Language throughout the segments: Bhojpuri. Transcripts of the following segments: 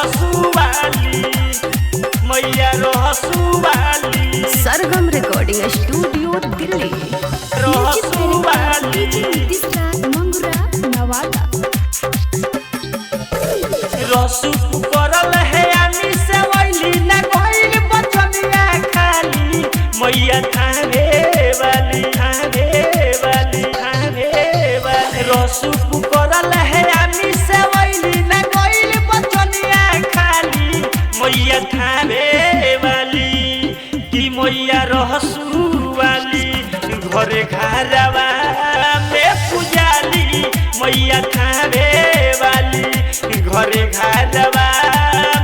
रहसुवाली मैया रहसुवाली। सरगम रिकॉर्डिंग स्टूडियो दिल्ली। रहसुवाली मंगुरा नवादा। रसू करल है आमी से वैली ना कोई बचनिया खाली मैया थावे वाली थावे वाली थावे वाली। रसू करल है आमी से वैली ना कोई बचनिया खाली मैया थावे वाली की मैया रहसू वाली। घरे घरवा में पुजाली मैया थावे वाली। घरे घरवा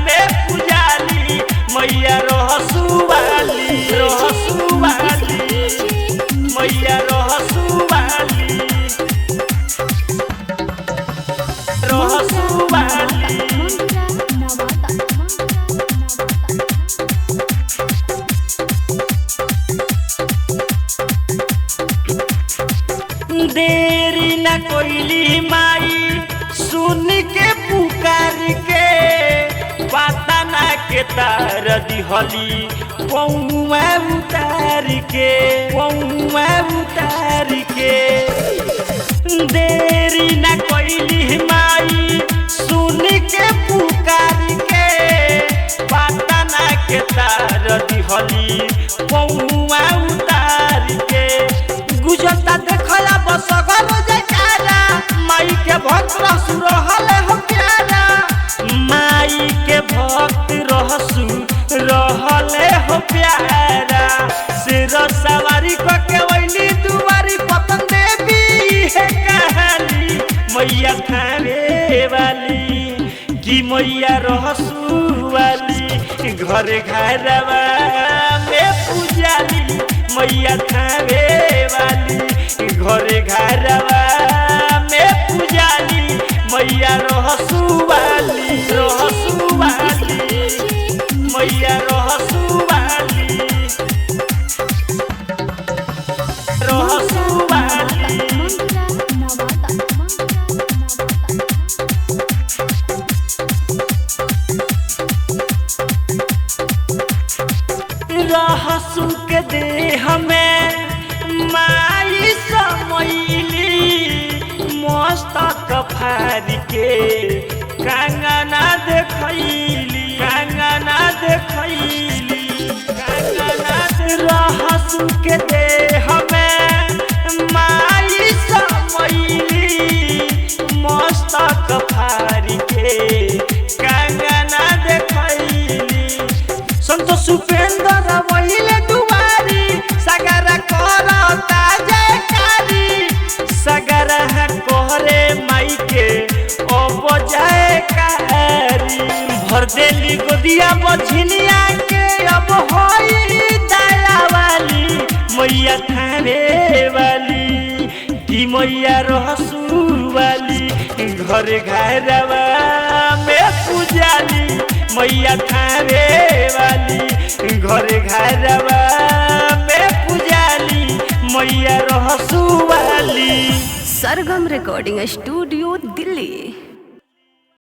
में पुजाली मैया रहसुवाली रहसुवाली मैया रहसुवाली रहसुवाली। देरी न कोइली माई सुन के पुकार के पता ना के तार दिहली पौआ उतार के पौआ उतार के। देरी न कोइली माई सुन के पुकार के पता ना के तार दिहली पौआ उतार के। गुजरता देखला बसगल जकारा माई के भक्त रहसु रहल हो प्यारा माई के भक्त रहसु रहल हो प्यारा। सिर सवारी क के वैली दुआरी पतन देवी है कहानी मैया थावे वाली की मैया रहसु वाली। घरे घरवा में पुजाली मैया थावे वाली। घरे घरवा में पुजाली मैया रहसुवाली रहसुवाली मैया रहसुवाली रहसुवाली। रहसु के देह में माई समैली मस्तक फारी के कंगना देखैली कंगना देखैली कंगना। रहसु के देह में माई समैली मस्तक फारी के कंगना देखैली। संतोष उपेंद्र वहिले दुआरी सगरा करता जयकारी सगरा कोहरे माई के ओ जयकारी। भर देली गोदिया बझनिया के अब होई दया वाली मैया थावे वाली की मैया रहसु वाली। घरे घरवा में पुजाली मैया थावे वाली। घरे घरवा में पुजाली मैया रहसुवाली। सरगम रिकॉर्डिंग स्टूडियो।